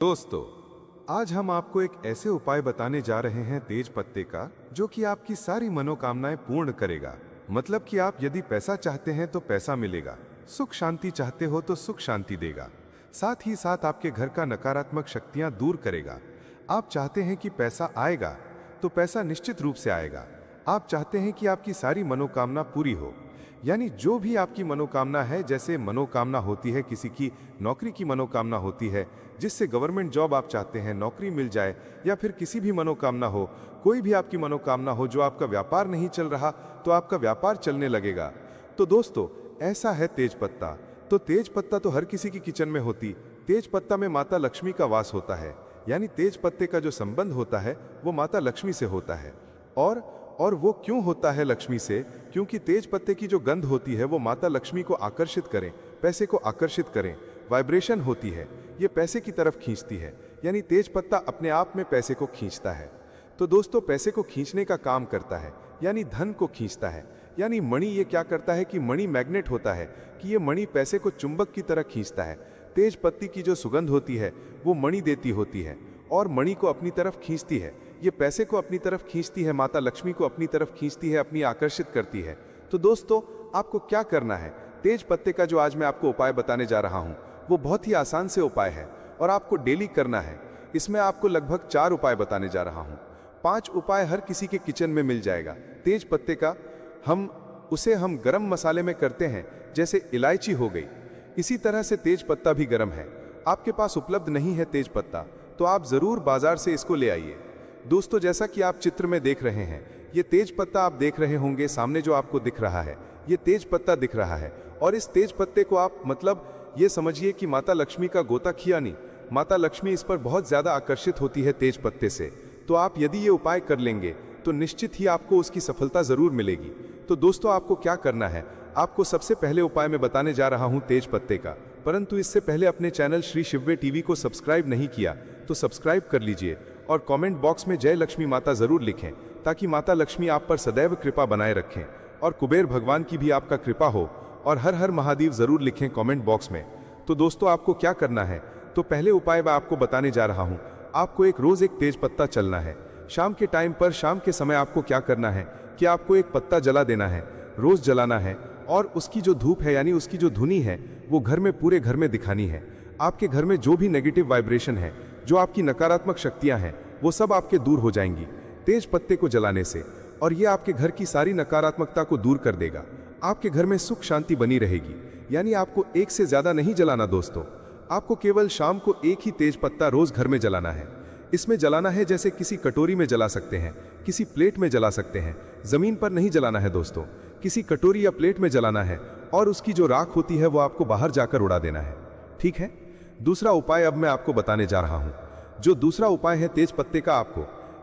दोस्तों, आज हम आपको एक ऐसे उपाय बताने जा रहे हैं तेज पत्ते का, जो कि आपकी सारी मनोकामनाएं पूर्ण करेगा। मतलब कि आप यदि पैसा चाहते हैं तो पैसा मिलेगा, सुख शांति चाहते हो तो सुख शांति देगा, साथ ही साथ आपके घर का नकारात्मक शक्तियां दूर करेगा। आप चाहते हैं कि पैसा आएगा तो पैसा निश्चित रूप से आएगा। आप चाहते हैं कि आपकी सारी मनोकामना पूरी हो, यानी जो भी आपकी मनोकामना है, जैसे मनोकामना होती है किसी की नौकरी की मनोकामना होती है, जिससे गवर्नमेंट जॉब आप चाहते हैं, नौकरी मिल जाए, या फिर किसी भी मनोकामना हो, कोई भी आपकी मनोकामना हो, जो आपका व्यापार नहीं चल रहा तो आपका व्यापार चलने लगेगा। तो दोस्तों, ऐसा है तेज पत्ता। तो तेज पत्ता तो हर किसी की किचन में होती। तेज पत्ता में माता लक्ष्मी का वास होता है, यानी तेज पत्ते का जो संबंध होता है वो माता लक्ष्मी से होता है। और वो क्यों होता है लक्ष्मी से? क्योंकि तेज पत्ते की जो गंध होती है वो माता लक्ष्मी को आकर्षित करें, पैसे को आकर्षित करें। वाइब्रेशन होती है, ये पैसे की तरफ खींचती है, यानी तेज पत्ता अपने आप में पैसे को खींचता है। तो दोस्तों, पैसे को खींचने का काम करता है, यानी धन को खींचता है। यानी मणि ये क्या करता है कि मणि मैग्नेट होता है, कि ये मणि पैसे को चुंबक की तरह खींचता है। तेज पत्ती की जो सुगंध होती है वो मणि देती होती है और मणि को अपनी तरफ खींचती है। ये पैसे को अपनी तरफ खींचती है, माता लक्ष्मी को अपनी तरफ खींचती है, अपनी आकर्षित करती है। तो दोस्तों, आपको क्या करना है? तेज पत्ते का जो आज मैं आपको उपाय बताने जा रहा हूं वो बहुत ही आसान से उपाय है और आपको डेली करना है। इसमें आपको लगभग 4 उपाय बताने जा रहा हूं। 5 उपाय हर किसी के किचन में मिल जाएगा। तेज पत्ते का हम गरम मसाले में करते हैं, जैसे इलायची हो गई। इसी तरह से तेज पत्ता भी गरम है। आपके पास उपलब्ध नहीं है तेज पत्ता तो आप जरूर बाजार से इसको ले आइए। दोस्तों, जैसा कि आप चित्र में देख रहे हैं, ये तेज पत्ता आप देख रहे होंगे सामने जो आपको दिख रहा है, ये तेज पत्ता दिख रहा है। और इस तेज पत्ते को आप ये समझिए कि माता लक्ष्मी का गोता खियानी। माता लक्ष्मी इस पर बहुत ज्यादा आकर्षित होती है तेज पत्ते से। तो आप यदि ये उपाय कर लेंगे तो निश्चित ही आपको उसकी सफलता जरूर मिलेगी। तो दोस्तों, आपको क्या करना है? आपको सबसे पहले उपाय मैं बताने जा रहा हूं तेज पत्ते का, परंतु इससे पहले अपने चैनल श्री शिववे टीवी को सब्सक्राइब नहीं किया तो सब्सक्राइब कर लीजिए और कमेंट बॉक्स में जय लक्ष्मी माता जरूर लिखें, ताकि माता लक्ष्मी आप पर सदैव कृपा बनाए रखें और कुबेर भगवान की भी आपका कृपा हो। और हर हर महादेव जरूर लिखें कमेंट बॉक्स में। तो दोस्तों, आपको क्या करना है? तो पहले उपाय मैं आपको बताने जा रहा हूं। आपको रोज एक तेज पत्ता चलना है। शाम के टाइम पर, शाम के समय आपको क्या करना है कि आपको एक पत्ता जला देना है, रोज जलाना है। और उसकी जो धूप है, यानी उसकी जो धुनी है, वो घर में, पूरे घर में दिखानी है। आपके घर में जो भी नेगेटिव वाइब्रेशन है, जो आपकी नकारात्मक शक्तियां हैं, वो सब आपके दूर हो जाएंगी तेज पत्ते को जलाने से। और ये आपके घर की सारी नकारात्मकता को दूर कर देगा। आपके घर में सुख शांति बनी रहेगी। यानी आपको एक से ज्यादा नहीं जलाना दोस्तों, आपको केवल शाम को एक ही तेज पत्ता रोज घर में जलाना है। इसमें जलाना है जैसे किसी कटोरी में जला सकते हैं, किसी प्लेट में जला सकते हैं, जमीन पर नहीं जलाना है दोस्तों, किसी कटोरी या प्लेट में जलाना है। और उसकी जो राख होती है वो आपको बाहर जाकर उड़ा देना है। ठीक है? दूसरा उपाय अब मैं आपको बताने जा रहा हूं। जो दूसरा उपाय है तेज पत्ते का,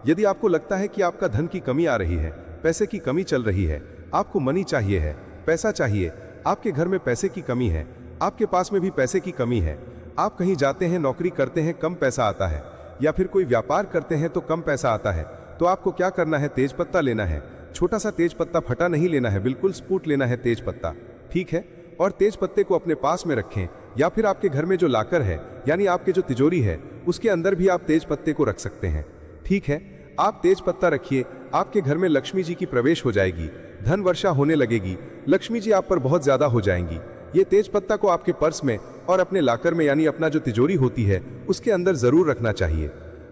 यदि आपको लगता है कि आपका धन की कमी आ रही है, पैसे की कमी चल रही है, आपको मनी चाहिए है, पैसा चाहिए, आपके घर में पैसे की कमी है, आपके पास में भी पैसे की कमी है, आप कहीं जाते हैं, नौकरी करते हैं, कम पैसा आता है, या फिर कोई व्यापार करते हैं तो कम पैसा आता है, तो आपको क्या करना है? तेज पत्ता लेना है। छोटा सा तेज पत्ता, फटा नहीं लेना है, बिल्कुल स्पूट लेना है तेज पत्ता। ठीक है? और तेज पत्ते को अपने पास में रखें, या फिर आपके घर में जो लाकर है, यानी आपके जो तिजोरी है, उसके अंदर भी आप तेज पत्ते को रख सकते हैं। ठीक है? आप तेज पत्ता रखिए, आपके घर में लक्ष्मी जी की प्रवेश हो जाएगी, धन वर्षा होने लगेगी, लक्ष्मी जी आप पर बहुत ज्यादा हो जाएंगी। ये तेज पत्ता को आपके पर्स में और अपने लाकर में, यानी अपना जो तिजोरी होती है, उसके अंदर जरूर रखना चाहिए।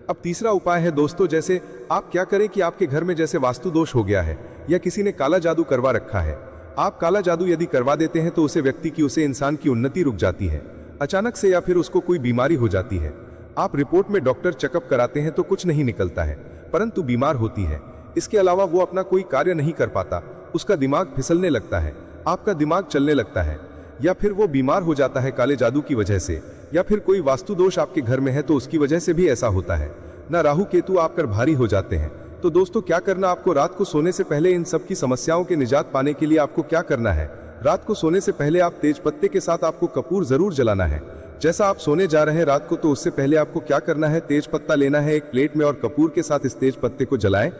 अब तीसरा उपाय है दोस्तों, जैसे आप क्या करें कि आपके घर में जैसे वास्तु दोष हो गया है, या किसी ने काला जादू करवा रखा है। आप काला जादू यदि करवा देते हैं तो उसे इंसान की उन्नति रुक जाती है अचानक से, या फिर उसको कोई बीमारी हो जाती है। आप रिपोर्ट में डॉक्टर चेकअप कराते हैं तो कुछ नहीं निकलता है, परंतु बीमार होती है। इसके अलावा वो अपना कोई कार्य नहीं कर पाता, उसका दिमाग फिसलने लगता है, आपका दिमाग चलने लगता है, या फिर वो बीमार हो जाता है काले जादू की वजह से, या फिर कोई वास्तु दोष आपके घर में है तो उसकी वजह से भी ऐसा होता है। ना राहु केतु आप पर भारी हो जाते हैं। तो दोस्तों, क्या करना? आपको रात को सोने से पहले इन सब की समस्याओं के निजात पाने के लिए आपको क्या करना है? रात को सोने से पहले आप तेज पत्ते के साथ आपको कपूर जरूर जलाना है। जैसा आप सोने जा रहे हैं रात को, तो उससे पहले आपको क्या करना है? तेज पत्ता लेना है एक प्लेट में और कपूर के साथ इस तेज पत्ते को जलाएं,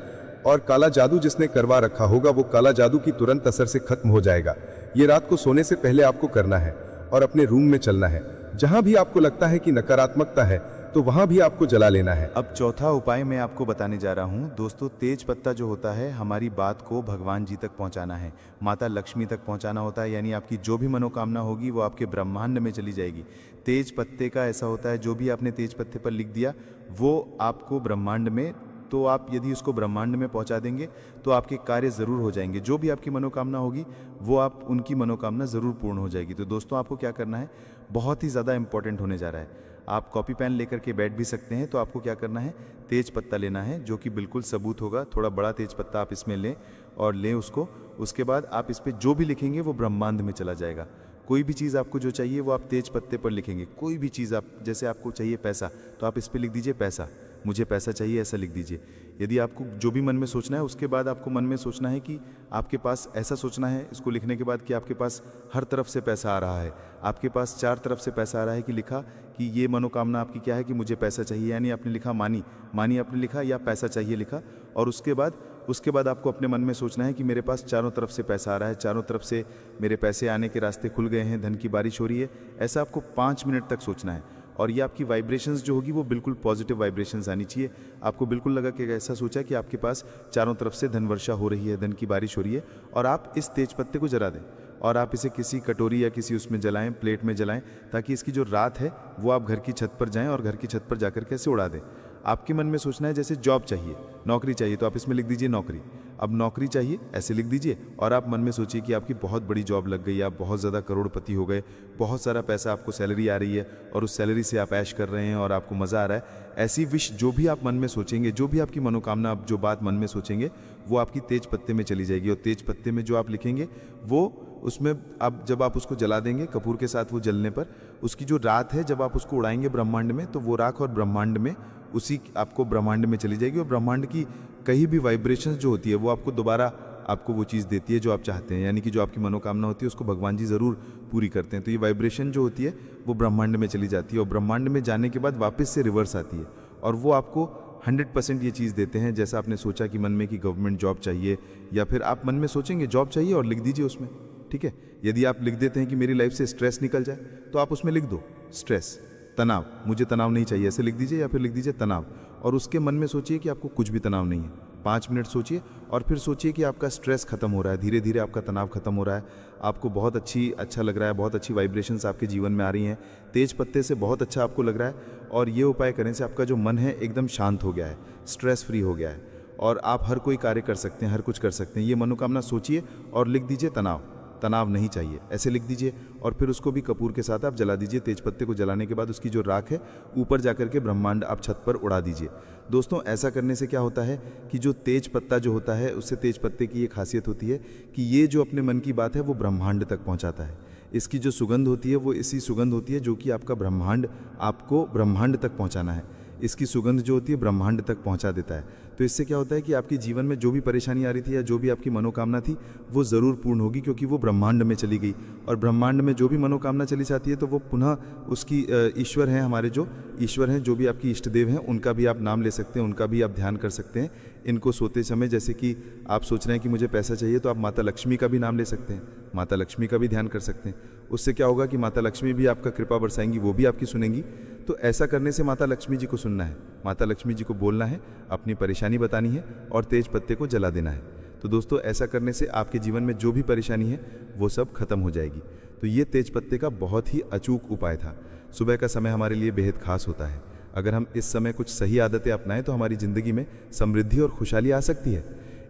और काला जादू जिसने करवा रखा होगा वो काला जादू की तुरंत असर से खत्म हो जाएगा। ये रात को सोने से पहले आपको करना है और अपने रूम में चलना है। जहां भी आपको लगता है कि नकारात्मकता है, तो वहां भी आपको जला लेना है। अब चौथा उपाय मैं आपको बताने जा रहा हूँ दोस्तों। तेज पत्ता जो होता है, हमारी बात को भगवान जी तक पहुँचाना है, माता लक्ष्मी तक पहुँचाना होता है, यानी आपकी जो भी मनोकामना होगी वो आपके ब्रह्मांड में चली जाएगी। तेज पत्ते का ऐसा होता है, जो भी आपने तेज पत्ते पर लिख दिया वो आपको ब्रह्मांड में, तो आप यदि उसको ब्रह्मांड में पहुंचा देंगे तो आपके कार्य ज़रूर हो जाएंगे। जो भी आपकी मनोकामना होगी वो आप उनकी मनोकामना ज़रूर पूर्ण हो जाएगी। तो दोस्तों आपको क्या करना है, बहुत ही ज़्यादा इंपॉर्टेंट होने जा रहा है। आप कॉपी पेन लेकर के बैठ भी सकते हैं। तो आपको क्या करना है, तेज पत्ता लेना है जो कि बिल्कुल सबूत होगा। थोड़ा बड़ा तेज पत्ता आप इसमें लें और लें उसको। उसके बाद आप इस पर जो भी लिखेंगे वो ब्रह्मांड में चला जाएगा। कोई भी चीज़ आपको जो चाहिए वो आप तेज पत्ते पर लिखेंगे। कोई भी चीज़ आप, जैसे आपको चाहिए पैसा, तो आप इस पर लिख दीजिए पैसा, मुझे पैसा चाहिए, ऐसा लिख दीजिए। यदि आपको जो भी मन में सोचना है, उसके बाद आपको मन में सोचना है कि आपके पास, ऐसा सोचना है इसको लिखने के बाद कि आपके पास हर तरफ से पैसा आ रहा है, आपके पास चार तरफ से पैसा आ रहा है। कि लिखा कि ये मनोकामना आपकी क्या है कि मुझे पैसा चाहिए, यानी आपने लिखा मानी, मानी आपने लिखा, या पैसा चाहिए लिखा। और उसके बाद आपको अपने मन में सोचना है कि मेरे पास चारों तरफ से पैसा आ रहा है, चारों तरफ से मेरे पैसे आने के रास्ते खुल गए हैं, धन की बारिश हो रही है। ऐसा आपको 5 मिनट तक सोचना है। और ये आपकी वाइब्रेशंस जो होगी वो बिल्कुल पॉजिटिव वाइब्रेशंस आनी चाहिए। आपको बिल्कुल लगा कि ऐसा सोचा कि आपके पास चारों तरफ से धन वर्षा हो रही है, धन की बारिश हो रही है। और आप इस तेज पत्ते को जला दें और आप इसे किसी कटोरी या किसी उसमें जलाएं, प्लेट में जलाएं, ताकि इसकी जो रात है वो आप घर की छत पर जाएं और घर की छत पर जाकर के ऐसे उड़ा दें। आपके मन में सोचना है जैसे जॉब चाहिए, नौकरी चाहिए, तो आप इसमें लिख दीजिए नौकरी। अब नौकरी चाहिए ऐसे लिख दीजिए और आप मन में सोचिए कि आपकी बहुत बड़ी जॉब लग गई, आप बहुत ज़्यादा करोड़पति हो गए, बहुत सारा पैसा, आपको सैलरी आ रही है और उस सैलरी से आप ऐश कर रहे हैं और आपको मज़ा आ रहा है। ऐसी विश जो भी आप मन में सोचेंगे, जो भी आपकी मनोकामना, आप जो बात मन में सोचेंगे वो आपकी तेज पत्ते में चली जाएगी। और तेज पत्ते में जो आप लिखेंगे वो उसमें, अब जब आप उसको जला देंगे कपूर के साथ, वो जलने पर उसकी जो राख है जब आप उसको उड़ाएंगे ब्रह्मांड में, तो वो राख और ब्रह्मांड में उसी आपको ब्रह्मांड में चली जाएगी। और ब्रह्मांड की कहीं भी वाइब्रेशंस जो होती है वो आपको दोबारा आपको वो चीज़ देती है जो आप चाहते हैं, यानी कि जो आपकी मनोकामना होती है उसको भगवान जी ज़रूर पूरी करते हैं। तो ये वाइब्रेशन जो होती है वो ब्रह्मांड में चली जाती है और ब्रह्मांड में जाने के बाद वापस से रिवर्स आती है और वो आपको 100% ये चीज़ देते हैं। जैसा आपने सोचा कि मन में कि गवर्नमेंट जॉब चाहिए, या फिर आप मन में सोचेंगे जॉब चाहिए और लिख दीजिए उसमें, ठीक है। यदि आप लिख देते हैं कि मेरी लाइफ से स्ट्रेस निकल जाए, तो आप उसमें लिख दो स्ट्रेस, तनाव, मुझे तनाव नहीं चाहिए, ऐसे लिख दीजिए, या फिर लिख दीजिए तनाव। और उसके मन में सोचिए कि आपको कुछ भी तनाव नहीं है। 5 मिनट सोचिए और फिर सोचिए कि आपका स्ट्रेस खत्म हो रहा है, धीरे धीरे आपका तनाव खत्म हो रहा है, आपको बहुत अच्छा लग रहा है, बहुत अच्छी वाइब्रेशंस आपके जीवन में आ रही हैं, तेज पत्ते से बहुत अच्छा आपको लग रहा है। और ये उपाय करने से आपका जो मन है एकदम शांत हो गया है, स्ट्रेस फ्री हो गया है और आप हर कोई कार्य कर सकते हैं, हर कुछ कर सकते हैं। ये मनोकामना सोचिए और लिख दीजिए तनाव, तनाव नहीं चाहिए, ऐसे लिख दीजिए। और फिर उसको भी कपूर के साथ आप जला दीजिए। तेज पत्ते को जलाने के बाद उसकी जो राख है ऊपर जाकर के ब्रह्मांड आप छत पर उड़ा दीजिए। दोस्तों ऐसा करने से क्या होता है कि जो तेज पत्ता जो होता है, उससे तेज पत्ते की एक खासियत होती है कि ये जो अपने मन की बात है वो ब्रह्मांड तक पहुंचाता है। इसकी जो सुगंध होती है वो ऐसी सुगंध होती है जो कि आपका ब्रह्मांड, आपको ब्रह्मांड तक पहुँचाना है। इसकी सुगंध जो होती है ब्रह्मांड तक पहुंचा देता है। तो इससे क्या होता है कि आपके जीवन में जो भी परेशानी आ रही थी या जो भी आपकी मनोकामना थी वो ज़रूर पूर्ण होगी, क्योंकि वो ब्रह्मांड में चली गई। और ब्रह्मांड में जो भी मनोकामना चली जाती है तो वो पुनः उसकी ईश्वर हैं, हमारे जो ईश्वर हैं, जो भी आपकी इष्ट देव हैं, उनका भी आप नाम ले सकते हैं, उनका भी आप ध्यान कर सकते हैं। इनको सोते समय, जैसे कि आप सोच रहे हैं कि मुझे पैसा चाहिए, तो आप माता लक्ष्मी का भी नाम ले सकते हैं, माता लक्ष्मी का भी ध्यान कर सकते हैं। उससे क्या होगा कि माता लक्ष्मी भी आपका कृपा बरसाएंगी, वो भी आपकी सुनेंगी। तो ऐसा करने से माता लक्ष्मी जी को सुनना है, माता लक्ष्मी जी को बोलना है, अपनी परेशानी बतानी है और तेज पत्ते को जला देना है। तो दोस्तों ऐसा करने से आपके जीवन में जो भी परेशानी है वो सब खत्म हो जाएगी। तो ये तेज पत्ते का बहुत ही अचूक उपाय था। सुबह का समय हमारे लिए बेहद खास होता है। अगर हम इस समय कुछ सही आदतें अपनाएं तो हमारी ज़िंदगी में समृद्धि और खुशहाली आ सकती है।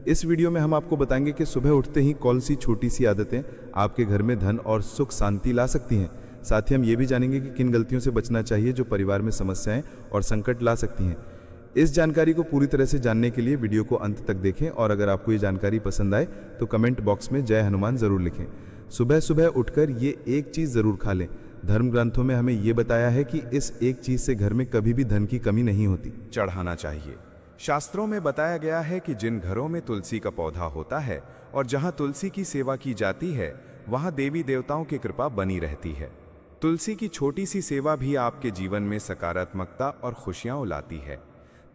इस वीडियो में हम आपको बताएंगे कि सुबह उठते ही कौन सी छोटी सी आदतें आपके घर में धन और सुख शांति ला सकती हैं। साथ ही हम ये भी जानेंगे कि किन गलतियों से बचना चाहिए जो परिवार में समस्याएं और संकट ला सकती हैं। इस जानकारी को पूरी तरह से जानने के लिए वीडियो को अंत तक देखें और अगर आपको ये जानकारी पसंद आए तो कमेंट बॉक्स में जय हनुमान ज़रूर लिखें। सुबह सुबह उठकर ये एक चीज़ ज़रूर खा लें। धर्म ग्रंथों में हमें ये बताया है कि इस एक चीज़ से घर में कभी भी धन की कमी नहीं होती। चढ़ाना चाहिए। शास्त्रों में बताया गया है कि जिन घरों में तुलसी का पौधा होता है और जहां तुलसी की सेवा की जाती है वहां देवी देवताओं की कृपा बनी रहती है। तुलसी की छोटी सी सेवा भी आपके जीवन में सकारात्मकता और खुशियां लाती है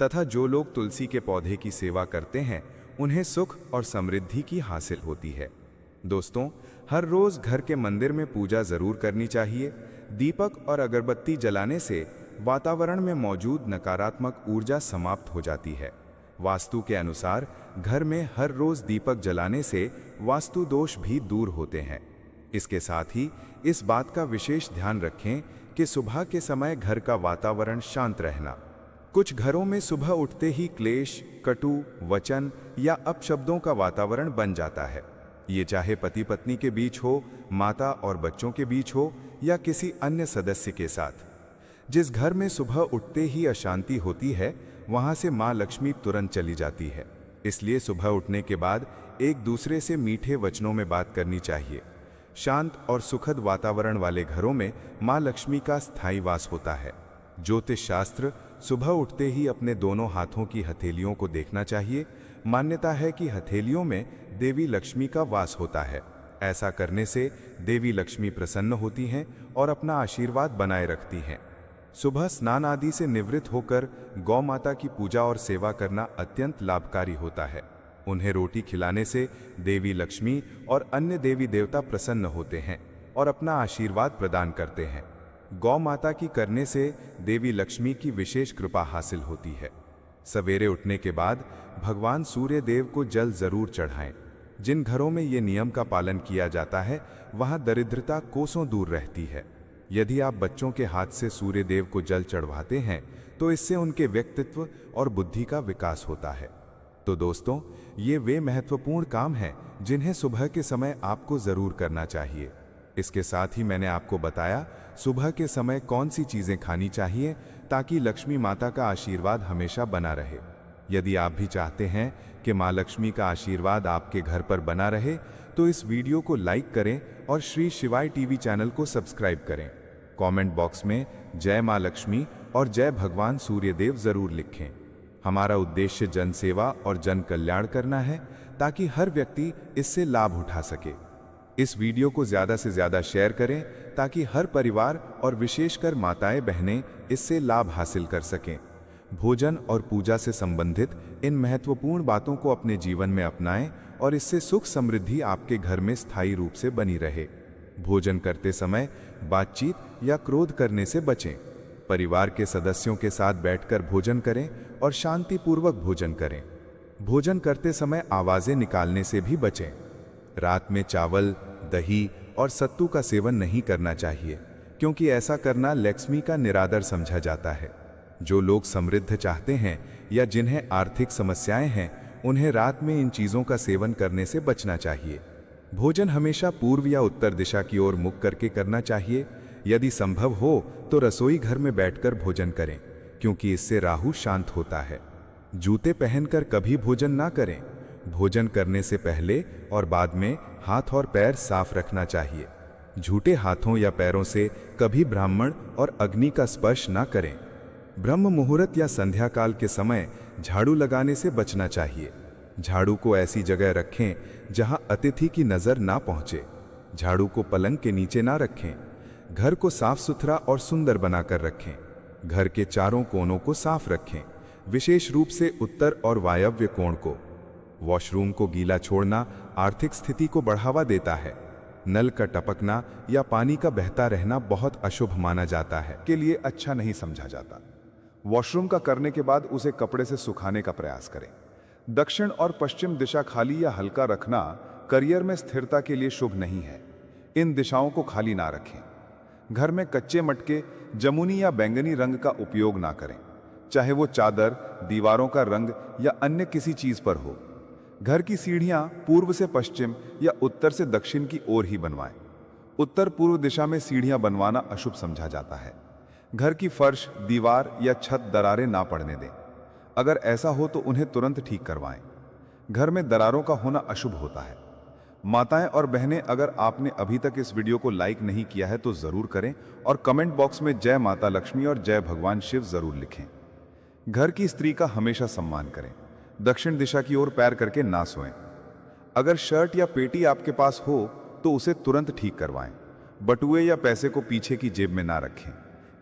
तथा जो लोग तुलसी के पौधे की सेवा करते हैं उन्हें सुख और समृद्धि की हासिल होती है। दोस्तों, हर रोज घर के मंदिर में पूजा जरूर करनी चाहिए। दीपक और अगरबत्ती जलाने से वातावरण में मौजूद नकारात्मक ऊर्जा समाप्त हो जाती है। वास्तु के अनुसार घर में हर रोज दीपक जलाने से वास्तु दोष भी दूर होते हैं। इसके साथ ही इस बात का विशेष ध्यान रखें कि सुबह के समय घर का वातावरण शांत रहना। कुछ घरों में सुबह उठते ही क्लेश, कटु वचन या अपशब्दों का वातावरण बन जाता है। ये चाहे पति पत्नी के बीच हो, माता और बच्चों के बीच हो या किसी अन्य सदस्य के साथ। जिस घर में सुबह उठते ही अशांति होती है, वहां से मां लक्ष्मी तुरंत चली जाती है। इसलिए सुबह उठने के बाद एक दूसरे से मीठे वचनों में बात करनी चाहिए। शांत और सुखद वातावरण वाले घरों में मां लक्ष्मी का स्थायी वास होता है। ज्योतिष शास्त्र सुबह उठते ही अपने दोनों हाथों की हथेलियों को देखना चाहिए। मान्यता है कि हथेलियों में देवी लक्ष्मी का वास होता है। ऐसा करने से देवी लक्ष्मी प्रसन्न होती हैं और अपना आशीर्वाद बनाए रखती हैं। सुबह स्नान आदि से निवृत्त होकर गौ माता की पूजा और सेवा करना अत्यंत लाभकारी होता है। उन्हें रोटी खिलाने से देवी लक्ष्मी और अन्य देवी देवता प्रसन्न होते हैं और अपना आशीर्वाद प्रदान करते हैं। गौ माता की करने से देवी लक्ष्मी की विशेष कृपा हासिल होती है। सवेरे उठने के बाद भगवान सूर्य देव को जल जरूर चढ़ाएं। जिन घरों में ये नियम का पालन किया जाता है, वहां दरिद्रता कोसों दूर रहती है। यदि आप बच्चों के हाथ से सूर्य देव को जल चढ़वाते हैं, तो इससे उनके व्यक्तित्व और बुद्धि का विकास होता है। तो दोस्तों, ये वे महत्वपूर्ण काम हैं जिन्हें सुबह के समय आपको जरूर करना चाहिए। इसके साथ ही मैंने आपको बताया सुबह के समय कौन सी चीजें खानी चाहिए ताकि लक्ष्मी माता का आशीर्वाद हमेशा बना रहे। यदि आप भी चाहते हैं कि मां लक्ष्मी का आशीर्वाद आपके घर पर बना रहे, तो इस वीडियो को लाइक करें और श्री शिवाय टीवी चैनल को सब्सक्राइब करें। कमेंट बॉक्स में जय मां लक्ष्मी और जय भगवान सूर्यदेव जरूर लिखें। हमारा उद्देश्य जन सेवा और जन कल्याण करना है, ताकि हर व्यक्ति इससे लाभ उठा सके। इस वीडियो को ज्यादा से ज्यादा शेयर करें ताकि हर परिवार और विशेषकर माताएं बहनें इससे लाभ हासिल कर सकें। भोजन और पूजा से संबंधित इन महत्वपूर्ण बातों को अपने जीवन में अपनाएं और इससे सुख समृद्धि आपके घर में स्थायी रूप से बनी रहे। भोजन करते समय बातचीत या क्रोध करने से बचें। परिवार के सदस्यों के साथ बैठकर भोजन करें और शांतिपूर्वक भोजन करें। भोजन करते समय आवाजें निकालने से भी बचें। रात में चावल, दही और सत्तू का सेवन नहीं करना चाहिए, क्योंकि ऐसा करना लक्ष्मी का निरादर समझा जाता है। जो लोग समृद्ध चाहते हैं या जिन्हें आर्थिक समस्याएं हैं, उन्हें रात में इन चीजों का सेवन करने से बचना चाहिए। भोजन हमेशा पूर्व या उत्तर दिशा की ओर मुख करके करना चाहिए। यदि संभव हो तो रसोई घर में बैठकर भोजन करें, क्योंकि इससे राहु शांत होता है। जूते पहनकर कभी भोजन ना करें। भोजन करने से पहले और बाद में हाथ और पैर साफ रखना चाहिए। झूठे हाथों या पैरों से कभी ब्राह्मण और अग्नि का स्पर्श ना करें। ब्रह्म मुहूर्त या संध्या काल के समय झाड़ू लगाने से बचना चाहिए। झाड़ू को ऐसी जगह रखें जहां अतिथि की नजर ना पहुंचे। झाड़ू को पलंग के नीचे ना रखें। घर को साफ सुथरा और सुंदर बनाकर रखें। घर के चारों कोनों को साफ रखें, विशेष रूप से उत्तर और वायव्य कोण को। वॉशरूम को गीला छोड़ना आर्थिक स्थिति को बढ़ावा देता है। नल का टपकना या पानी का बहता रहना बहुत अशुभ माना जाता है, के लिए अच्छा नहीं समझा जाता। वॉशरूम का करने के बाद उसे कपड़े से सुखाने का प्रयास करें। दक्षिण और पश्चिम दिशा खाली या हल्का रखना करियर में स्थिरता के लिए शुभ नहीं है। इन दिशाओं को खाली ना रखें। घर में कच्चे मटके, जमुनी या बैंगनी रंग का उपयोग ना करें, चाहे वो चादर, दीवारों का रंग या अन्य किसी चीज पर हो। घर की सीढ़ियां पूर्व से पश्चिम या उत्तर से दक्षिण की ओर ही बनवाएं। उत्तर पूर्व दिशा में सीढ़ियां बनवाना अशुभ समझा जाता है। घर की फर्श, दीवार या छत दरारें ना पड़ने दें। अगर ऐसा हो तो उन्हें तुरंत ठीक करवाएं। घर में दरारों का होना अशुभ होता है। माताएं और बहनें, अगर आपने अभी तक इस वीडियो को लाइक नहीं किया है तो जरूर करें और कमेंट बॉक्स में जय माता लक्ष्मी और जय भगवान शिव जरूर लिखें। घर की स्त्री का हमेशा सम्मान करें। दक्षिण दिशा की ओर पैर करके ना सोएं। अगर शर्ट या पेटी आपके पास हो तो उसे तुरंत ठीक करवाएं। बटुए या पैसे को पीछे की जेब में ना रखें।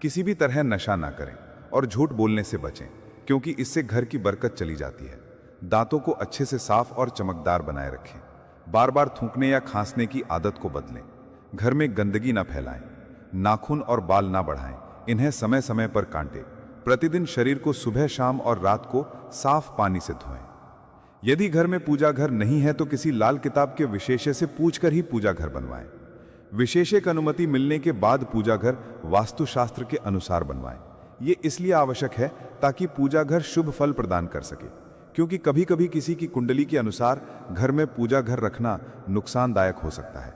किसी भी तरह नशा ना करें और झूठ बोलने से बचें, क्योंकि इससे घर की बरकत चली जाती है। दांतों को अच्छे से साफ और चमकदार बनाए रखें। बार बार थूकने या खांसने की आदत को बदलें। घर में गंदगी ना फैलाएं। नाखून और बाल ना बढ़ाएं। इन्हें समय समय पर काटें। प्रतिदिन शरीर को सुबह शाम और रात को साफ पानी से धोएं। यदि घर में पूजा घर नहीं है तो किसी लाल किताब के विशेषज्ञ से पूछकर ही पूजा घर बनवाएं। विशेषज्ञ की अनुमति मिलने के बाद पूजा घर वास्तुशास्त्र के अनुसार बनवाएं। ये इसलिए आवश्यक है ताकि पूजा घर शुभ फल प्रदान कर सके, क्योंकि कभी कभी किसी की कुंडली के अनुसार घर में पूजा घर रखना नुकसानदायक हो सकता है।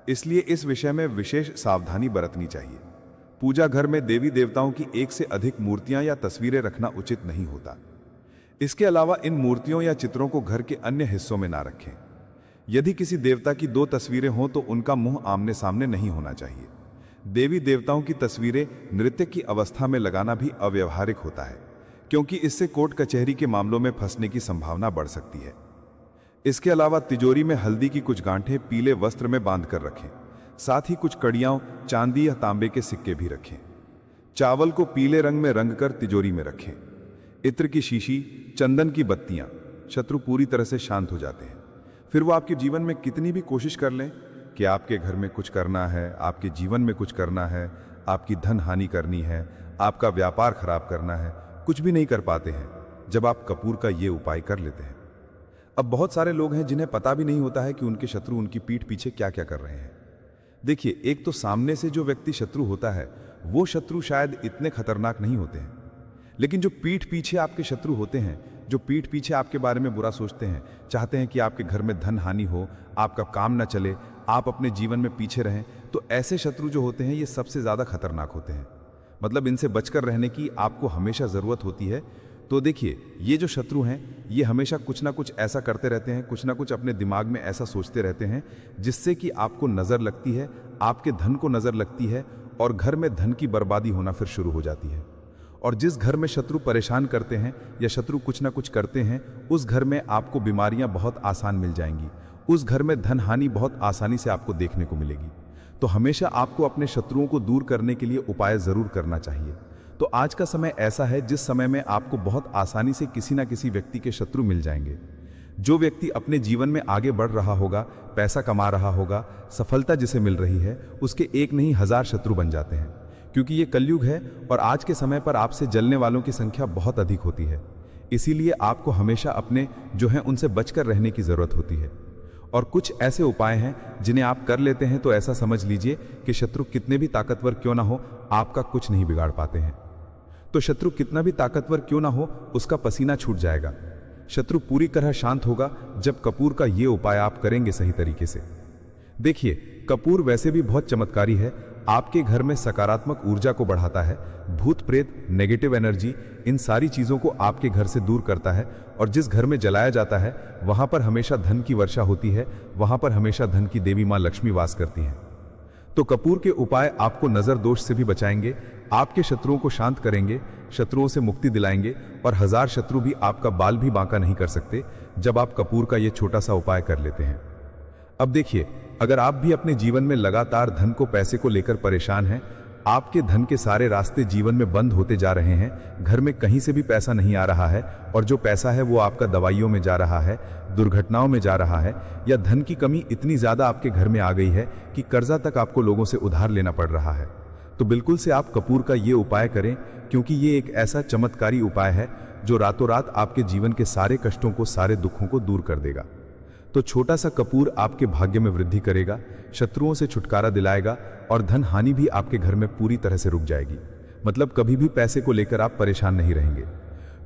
इसलिए इस विषय में विशेष सावधानी बरतनी चाहिए। पूजा घर में देवी देवताओं की एक से अधिक मूर्तियां या तस्वीरें रखना उचित नहीं होता। इसके अलावा इन मूर्तियों या चित्रों को घर के अन्य हिस्सों में ना रखें। यदि किसी देवता की 2 तस्वीरें हों तो उनका मुंह आमने सामने नहीं होना चाहिए। देवी देवताओं की तस्वीरें नृत्य की अवस्था में लगाना भी अव्यवहारिक होता है, क्योंकि इससे कोर्ट कचहरी के मामलों में फंसने की संभावना बढ़ सकती है। इसके अलावा तिजोरी में हल्दी की कुछ गांठें पीले वस्त्र में बांधकर रखें। साथ ही कुछ कड़ियां चांदी या तांबे के सिक्के भी रखें। चावल को पीले रंग में रंग कर तिजोरी में रखें। इत्र की शीशी, चंदन की बत्तियां, शत्रु पूरी तरह से शांत हो जाते हैं। फिर वो आपके जीवन में कितनी भी कोशिश कर लें कि आपके घर में कुछ करना है, आपके जीवन में कुछ करना है, आपकी धन हानि करनी है, आपका व्यापार खराब करना है, कुछ भी नहीं कर पाते हैं जब आप कपूर का ये उपाय कर लेते हैं। अब बहुत सारे लोग हैं जिन्हें पता भी नहीं होता है कि उनके शत्रु उनकी पीठ पीछे क्या क्या कर रहे हैं। देखिए, एक तो सामने से जो व्यक्ति शत्रु होता है वो शत्रु शायद इतने खतरनाक नहीं होते हैं, लेकिन जो पीठ पीछे आपके शत्रु होते हैं, जो पीठ पीछे आपके बारे में बुरा सोचते हैं, चाहते हैं कि आपके घर में धन हानि हो, आपका काम ना चले, आप अपने जीवन में पीछे रहें, तो ऐसे शत्रु जो होते हैं ये सबसे ज़्यादा खतरनाक होते हैं। मतलब इनसे बचकर रहने की आपको हमेशा ज़रूरत होती है। तो देखिए, ये जो शत्रु हैं ये हमेशा कुछ ना कुछ ऐसा करते रहते हैं, कुछ ना कुछ अपने दिमाग में ऐसा सोचते रहते हैं जिससे कि आपको नज़र लगती है, आपके धन को नज़र लगती है और घर में धन की बर्बादी होना फिर शुरू हो जाती है। और जिस घर में शत्रु परेशान करते हैं या शत्रु कुछ ना कुछ करते हैं, उस घर में आपको बीमारियां बहुत आसान मिल जाएंगी, उस घर में धन हानि बहुत आसानी से आपको देखने को मिलेगी। तो हमेशा आपको अपने शत्रुओं को दूर करने के लिए उपाय ज़रूर करना चाहिए। तो आज का समय ऐसा है जिस समय में आपको बहुत आसानी से किसी ना किसी व्यक्ति के शत्रु मिल जाएंगे। जो व्यक्ति अपने जीवन में आगे बढ़ रहा होगा, पैसा कमा रहा होगा, सफलता जिसे मिल रही है, उसके एक नहीं 1000 शत्रु बन जाते हैं, क्योंकि ये कलयुग है और आज के समय पर आपसे जलने वालों की संख्या बहुत अधिक होती है। इसीलिए आपको हमेशा अपने जो हैं उनसे बचकर रहने की ज़रूरत होती है। और कुछ ऐसे उपाय हैं जिन्हें आप कर लेते हैं तो ऐसा समझ लीजिए कि शत्रु कितने भी ताकतवर क्यों ना हो, आपका कुछ नहीं बिगाड़ पाते हैं। तो शत्रु कितना भी ताकतवर क्यों ना हो, उसका पसीना छूट जाएगा। शत्रु पूरी तरह शांत होगा जब कपूर का ये उपाय आप करेंगे सही तरीके से। देखिए, कपूर वैसे भी बहुत चमत्कारी है। आपके घर में सकारात्मक ऊर्जा को बढ़ाता है, भूत प्रेत, नेगेटिव एनर्जी, इन सारी चीज़ों को आपके घर से दूर करता है। और जिस घर में जलाया जाता है वहाँ पर हमेशा धन की वर्षा होती है, वहाँ पर हमेशा धन की देवी माँ लक्ष्मी वास करती हैं। तो कपूर के उपाय आपको नज़र दोष से भी बचाएंगे, आपके शत्रुओं को शांत करेंगे, शत्रुओं से मुक्ति दिलाएंगे और 1000 शत्रु भी आपका बाल भी बांका नहीं कर सकते जब आप कपूर का ये छोटा सा उपाय कर लेते हैं। अब देखिए, अगर आप भी अपने जीवन में लगातार धन को, पैसे को लेकर परेशान हैं, आपके धन के सारे रास्ते जीवन में बंद होते जा रहे हैं, घर में कहीं से भी पैसा नहीं आ रहा है और जो पैसा है वो आपका दवाइयों में जा रहा है, दुर्घटनाओं में जा रहा है, या धन की कमी इतनी ज़्यादा आपके घर में आ गई है कि कर्जा तक आपको लोगों से उधार लेना पड़ रहा है, तो बिल्कुल से आप कपूर का ये उपाय करें, क्योंकि ये एक ऐसा चमत्कारी उपाय है जो रातों रात आपके जीवन के सारे कष्टों को, सारे दुखों को दूर कर देगा। तो छोटा सा कपूर आपके भाग्य में वृद्धि करेगा, शत्रुओं से छुटकारा दिलाएगा और धन हानि भी आपके घर में पूरी तरह से रुक जाएगी। मतलब कभी भी पैसे को लेकर आप परेशान नहीं रहेंगे।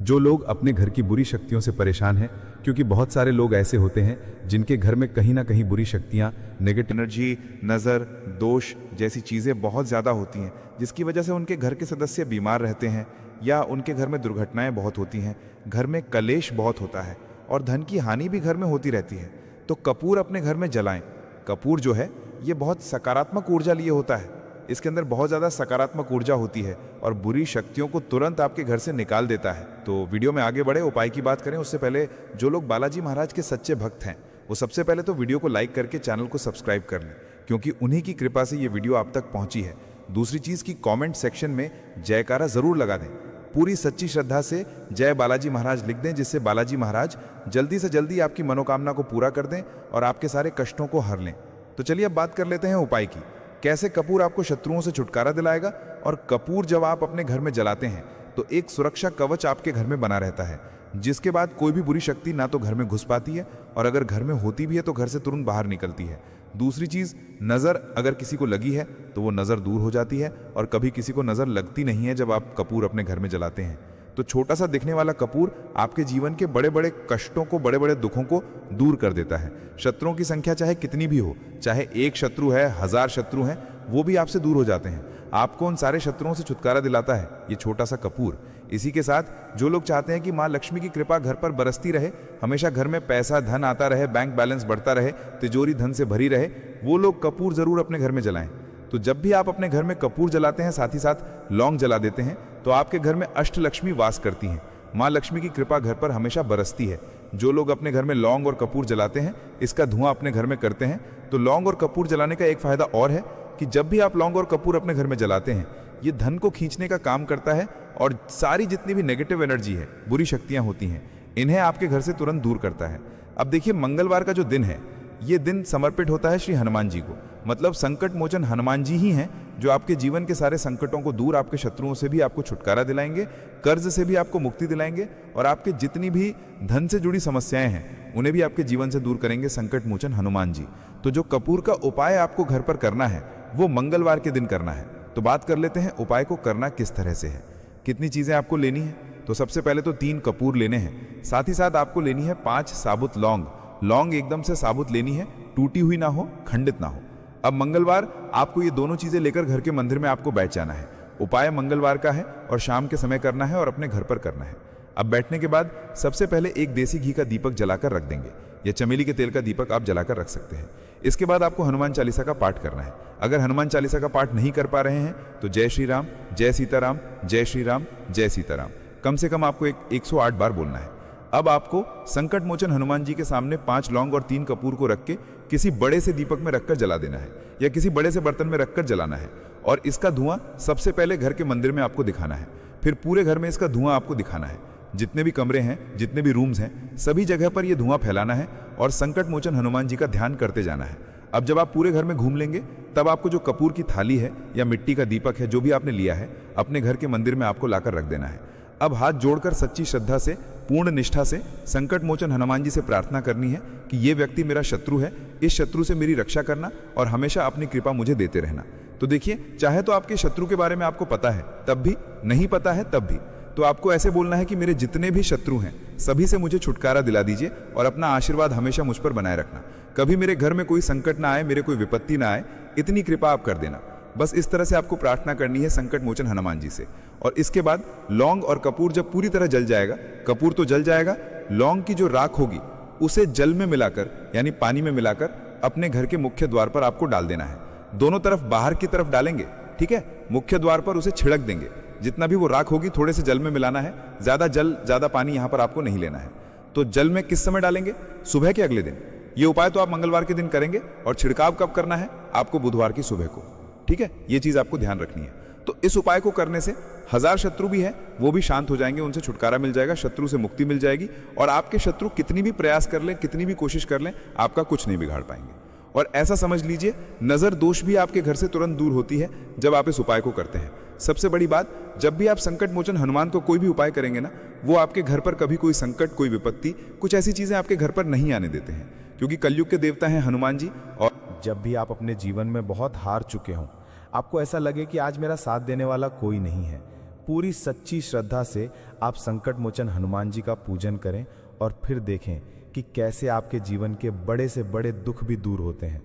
जो लोग अपने घर की बुरी शक्तियों से परेशान हैं, क्योंकि बहुत सारे लोग ऐसे होते हैं जिनके घर में कहीं ना कहीं बुरी शक्तियाँ, नेगेटिव एनर्जी, नज़र, दोष जैसी चीज़ें बहुत ज़्यादा होती हैं, जिसकी वजह से उनके घर के सदस्य बीमार रहते हैं या उनके घर में दुर्घटनाएं बहुत होती हैं, घर में कलेश बहुत होता है और धन की हानि भी घर में होती रहती है। तो कपूर अपने घर में जलाएं। कपूर जो है ये बहुत सकारात्मक ऊर्जा लिए होता है, इसके अंदर बहुत ज़्यादा सकारात्मक ऊर्जा होती है और बुरी शक्तियों को तुरंत आपके घर से निकाल देता है। तो वीडियो में आगे बढ़े, उपाय की बात करें उससे पहले जो लोग बालाजी महाराज के सच्चे भक्त हैं वो सबसे पहले तो वीडियो को लाइक करके चैनल को सब्सक्राइब कर लें, क्योंकि उन्हीं की कृपा से ये वीडियो आप तक पहुंची है। दूसरी चीज़ की कमेंट सेक्शन में जयकारा ज़रूर लगा दें, पूरी सच्ची श्रद्धा से जय बालाजी महाराज लिख दें, जिससे बालाजी महाराज जल्दी से जल्दी आपकी मनोकामना को पूरा कर दें और आपके सारे कष्टों को हर लें। तो चलिए अब बात कर लेते हैं उपाय की। कैसे कपूर आपको शत्रुओं से छुटकारा दिलाएगा। और कपूर जब आप अपने घर में जलाते हैं तो एक सुरक्षा कवच आपके घर में बना रहता है, जिसके बाद कोई भी बुरी शक्ति ना तो घर में घुस पाती है, और अगर घर में होती भी है तो घर से तुरंत बाहर निकलती है। दूसरी चीज, नजर अगर किसी को लगी है तो वो नजर दूर हो जाती है, और कभी किसी को नजर लगती नहीं है जब आप कपूर अपने घर में जलाते हैं। तो छोटा सा दिखने वाला कपूर आपके जीवन के बड़े बड़े कष्टों को, बड़े बड़े दुखों को दूर कर देता है। शत्रुओं की संख्या चाहे कितनी भी हो, चाहे एक शत्रु है, 1000 शत्रु हैं, वो भी आपसे दूर हो जाते हैं। आपको उन सारे शत्रुओं से छुटकारा दिलाता है ये छोटा सा कपूर। इसी के साथ जो लोग चाहते हैं कि माँ लक्ष्मी की कृपा घर पर बरसती रहे, हमेशा घर में पैसा धन आता रहे, बैंक बैलेंस बढ़ता रहे, तिजोरी धन से भरी रहे, वो लोग कपूर जरूर अपने घर में जलाएं। तो जब भी आप अपने घर में कपूर जलाते हैं, साथ ही साथ लौंग जला देते हैं, तो आपके घर में अष्टलक्ष्मी वास करती हैं। माँ लक्ष्मी की कृपा घर पर हमेशा बरसती है। जो लोग अपने घर में लौंग और कपूर जलाते हैं, इसका धुआं अपने घर में करते हैं, तो लौंग और कपूर जलाने का एक फायदा और है कि जब भी आप लौंग और कपूर अपने घर में जलाते हैं, ये धन को खींचने का काम करता है, और सारी जितनी भी नेगेटिव एनर्जी है, बुरी शक्तियां होती हैं, इन्हें आपके घर से तुरंत दूर करता है। अब देखिए, मंगलवार का जो दिन है, ये दिन समर्पित होता है श्री हनुमान जी को। मतलब संकट मोचन हनुमान जी ही हैं जो आपके जीवन के सारे संकटों को दूर, आपके शत्रुओं से भी आपको छुटकारा दिलाएंगे, कर्ज से भी आपको मुक्ति दिलाएंगे, और आपके जितनी भी धन से जुड़ी समस्याएं हैं उन्हें भी आपके जीवन से दूर करेंगे संकट मोचन हनुमान जी। तो जो कपूर का उपाय आपको घर पर करना है वो मंगलवार के दिन करना है। तो बात कर लेते हैं उपाय को करना किस तरह से है, कितनी चीजें आपको लेनी है। तो सबसे पहले तो 3 कपूर लेने हैं, साथ ही साथ आपको लेनी है 5 साबुत लौंग। लौंग एकदम से साबुत लेनी है, टूटी हुई ना हो, खंडित ना हो। अब मंगलवार आपको ये दोनों चीजें लेकर घर के मंदिर में आपको बैठ जाना है। उपाय मंगलवार का है और शाम के समय करना है और अपने घर पर करना है। अब बैठने के बाद सबसे पहले एक देसी घी का दीपक जलाकर रख देंगे, या चमेली के तेल का दीपक आप जलाकर रख सकते हैं। इसके बाद आपको हनुमान चालीसा का पाठ करना है। अगर हनुमान चालीसा का पाठ नहीं कर पा रहे हैं तो जय श्री राम, जय सीताराम, जय श्री राम, जय सीताराम कम से कम आपको 108 बार बोलना है। अब आपको संकट मोचन हनुमान जी के सामने 5 लौंग और 3 कपूर को रख के किसी बड़े से दीपक में रखकर जला देना है, या किसी बड़े से बर्तन में रखकर जलाना है। और इसका धुआं सबसे पहले घर के मंदिर में आपको दिखाना है, फिर पूरे घर में इसका धुआं आपको दिखाना है। जितने भी कमरे हैं, जितने भी रूम्स हैं, सभी जगह पर यह धुआं फैलाना है और संकट मोचन हनुमान जी का ध्यान करते जाना है। अब जब आप पूरे घर में घूम लेंगे, तब आपको जो कपूर की थाली है या मिट्टी का दीपक है, जो भी आपने लिया है, अपने घर के मंदिर में आपको लाकर रख देना है। अब हाथ जोड़कर सच्ची श्रद्धा से, पूर्ण निष्ठा से संकट मोचन हनुमान जी से प्रार्थना करनी है कि ये व्यक्ति मेरा शत्रु है, इस शत्रु से मेरी रक्षा करना और हमेशा अपनी कृपा मुझे देते रहना। तो देखिए, चाहे तो आपके शत्रु के बारे में आपको पता है तब भी, नहीं पता है तब भी, तो आपको ऐसे बोलना है कि मेरे जितने भी शत्रु हैं सभी से मुझे छुटकारा दिला दीजिए और अपना आशीर्वाद हमेशा मुझ पर बनाए रखना। कभी मेरे घर में कोई संकट ना आए, मेरे कोई विपत्ति ना आए, इतनी कृपा आप कर देना। बस इस तरह से आपको प्रार्थना करनी है संकट मोचन हनुमान जी से। और इसके बाद लौंग और कपूर जब पूरी तरह जल जाएगा, कपूर तो जल जाएगा, लौंग की जो राख होगी उसे जल में मिलाकर, यानी पानी में मिलाकर अपने घर के मुख्य द्वार पर आपको डाल देना है। दोनों तरफ बाहर की तरफ डालेंगे, ठीक है। मुख्य द्वार पर उसे छिड़क देंगे। जितना भी वो राख होगी थोड़े से जल में मिलाना है, ज्यादा जल, ज्यादा पानी यहां पर आपको नहीं लेना है। तो जल में किस समय डालेंगे? सुबह के अगले दिन। ये उपाय तो आप मंगलवार के दिन करेंगे, और छिड़काव कब करना है? आपको बुधवार की सुबह को, ठीक है। ये चीज आपको ध्यान रखनी है। तो इस उपाय को करने से 1000 शत्रु भी है वो भी शांत हो जाएंगे, उनसे छुटकारा मिल जाएगा, शत्रु से मुक्ति मिल जाएगी, और आपके शत्रु कितनी भी प्रयास कर लें, कितनी भी कोशिश कर लें, आपका कुछ नहीं बिगाड़ पाएंगे। और ऐसा समझ लीजिए, नजर दोष भी आपके घर से तुरंत दूर होती है जब आप इस उपाय को करते हैं। सबसे बड़ी बात, जब भी आप संकट मोचन हनुमान को कोई भी उपाय करेंगे ना, वो आपके घर पर कभी कोई संकट, कोई विपत्ति, कुछ ऐसी चीजें आपके घर पर नहीं आने देते हैं, क्योंकि कलयुग के देवता हैं हनुमान जी। और जब भी आप अपने जीवन में बहुत हार चुके हों, आपको ऐसा लगे कि आज मेरा साथ देने वाला कोई नहीं है, पूरी सच्ची श्रद्धा से आप संकट मोचन हनुमान जी का पूजन करें और फिर देखें कि कैसे आपके जीवन के बड़े से बड़े दुख भी दूर होते हैं।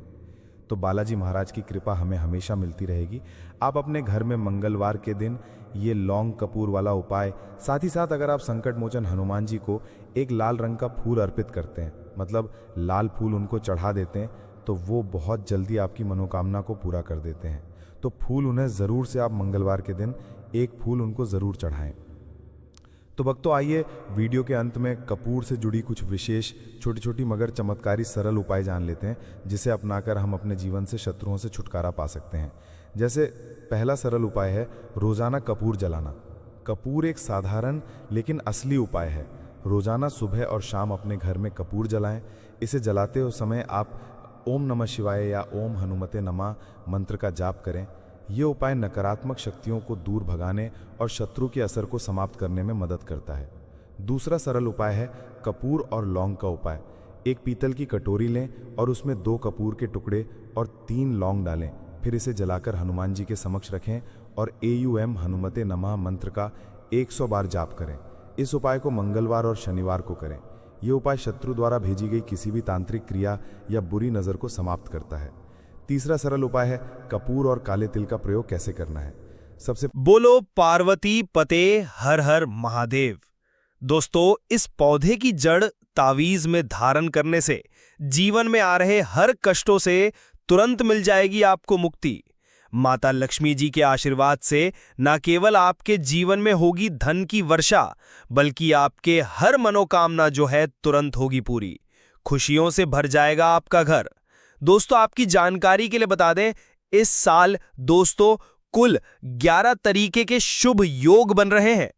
तो बालाजी महाराज की कृपा हमें हमेशा मिलती रहेगी। आप अपने घर में मंगलवार के दिन ये लौंग कपूर वाला उपाय, साथ ही साथ अगर आप संकट मोचन हनुमान जी को एक लाल रंग का फूल अर्पित करते हैं, मतलब लाल फूल उनको चढ़ा देते हैं, तो वो बहुत जल्दी आपकी मनोकामना को पूरा कर देते हैं। तो फूल उन्हें ज़रूर से आप मंगलवार के दिन एक फूल उनको ज़रूर चढ़ाएं। तो भक्तों, आइए वीडियो के अंत में कपूर से जुड़ी कुछ विशेष छोटी छोटी मगर चमत्कारी सरल उपाय जान लेते हैं, जिसे अपनाकर हम अपने जीवन से शत्रुओं से छुटकारा पा सकते हैं। जैसे पहला सरल उपाय है रोज़ाना कपूर जलाना। कपूर एक साधारण लेकिन असली उपाय है। रोज़ाना सुबह और शाम अपने घर में कपूर जलाएं। इसे जलाते हुए समय आप ओम नमः शिवाय या ओम हनुमते नमः मंत्र का जाप करें। ये उपाय नकारात्मक शक्तियों को दूर भगाने और शत्रु के असर को समाप्त करने में मदद करता है। दूसरा सरल उपाय है कपूर और लौंग का उपाय। एक पीतल की कटोरी लें और उसमें 2 कपूर के टुकड़े और 3 लौंग डालें। फिर इसे जलाकर हनुमान जी के समक्ष रखें और AUM हनुमते नमः मंत्र का 100 बार जाप करें। इस उपाय को मंगलवार और शनिवार को करें। यह उपाय शत्रु द्वारा भेजी गई किसी भी तांत्रिक क्रिया या बुरी नज़र को समाप्त करता है। तीसरा सरल उपाय है कपूर और काले तिल का प्रयोग कैसे करना है। सबसे बोलो पार्वती पते हर हर महादेव। दोस्तों, इस पौधे की जड़ तावीज में धारण करने से जीवन में आ रहे हर कष्टों से तुरंत मिल जाएगी आपको मुक्ति। माता लक्ष्मी जी के आशीर्वाद से न केवल आपके जीवन में होगी धन की वर्षा, बल्कि आपके हर मनोकामना जो है तुरंत होगी पूरी। खुशियों से भर जाएगा आपका घर। दोस्तों, आपकी जानकारी के लिए बता दें, इस साल दोस्तों कुल 11 तरीके के शुभ योग बन रहे हैं।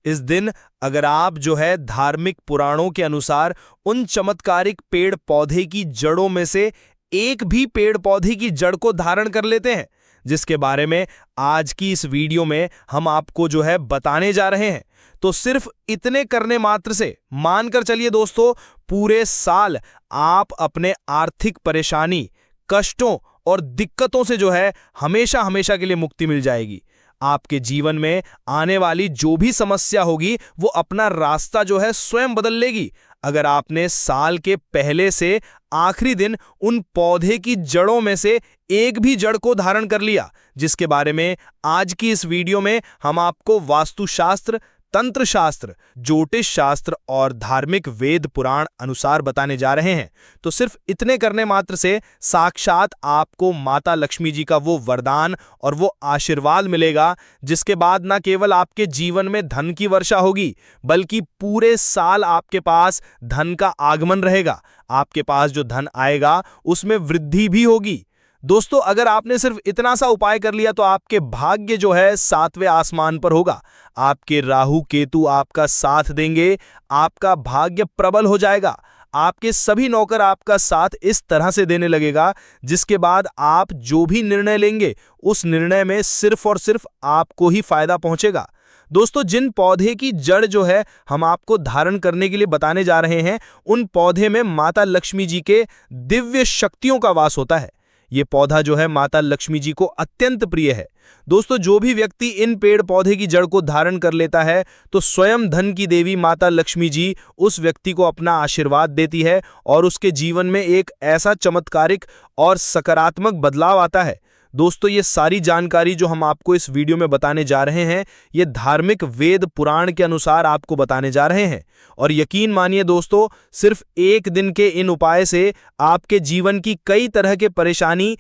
इस दिन अगर आप जो है धार्मिक पुराणों के अनुसार उन चमत्कारिक पेड़ पौधे की जड़ों में से एक भी पेड़ पौधे की जड़ को धारण कर लेते हैं, जिसके बारे में आज की इस वीडियो में हम आपको जो है बताने जा रहे हैं, तो सिर्फ इतने करने मात्र से मानकर चलिए दोस्तों, पूरे साल आप अपने आर्थिक परेशानी, कष्टों और दिक्कतों से जो है हमेशा हमेशा के लिए मुक्ति मिल जाएगी। आपके जीवन में आने वाली जो भी समस्या होगी वो अपना रास्ता जो है स्वयं बदल लेगी, अगर आपने साल के पहले से आखिरी दिन उन पौधे की जड़ों में से एक भी जड़ को धारण कर लिया, जिसके बारे में आज की इस वीडियो में हम आपको वास्तुशास्त्र, तंत्र शास्त्र, ज्योतिष शास्त्र और धार्मिक वेद पुराण अनुसार बताने जा रहे हैं। तो सिर्फ इतने करने मात्र से साक्षात आपको माता लक्ष्मी जी का वो वरदान और वो आशीर्वाद मिलेगा, जिसके बाद न केवल आपके जीवन में धन की वर्षा होगी, बल्कि पूरे साल आपके पास धन का आगमन रहेगा। आपके पास जो धन आएगा उसमें वृद्धि भी होगी। दोस्तों, अगर आपने सिर्फ इतना सा उपाय कर लिया तो आपके भाग्य जो है 7वें आसमान पर होगा। आपके राहु केतु आपका साथ देंगे, आपका भाग्य प्रबल हो जाएगा। आपके सभी नौकर आपका साथ इस तरह से देने लगेगा, जिसके बाद आप जो भी निर्णय लेंगे उस निर्णय में सिर्फ और सिर्फ आपको ही फायदा पहुंचेगा। दोस्तों, जिन पौधे की जड़ जो है हम आपको धारण करने के लिए बताने जा रहे हैं, उन पौधे में माता लक्ष्मी जी के दिव्य शक्तियों का वास होता है। ये पौधा जो है माता लक्ष्मी जी को अत्यंत प्रिय है। दोस्तों, जो भी व्यक्ति इन पेड़ पौधे की जड़ को धारण कर लेता है तो स्वयं धन की देवी माता लक्ष्मी जी उस व्यक्ति को अपना आशीर्वाद देती है और उसके जीवन में एक ऐसा चमत्कारिक और सकारात्मक बदलाव आता है। दोस्तों, ये सारी जानकारी जो हम आपको इस वीडियो में बताने जा रहे हैं, ये धार्मिक वेद पुराण के अनुसार आपको बताने जा रहे हैं। और यकीन मानिए दोस्तों, सिर्फ एक दिन के इन उपाय से आपके जीवन की कई तरह के परेशानी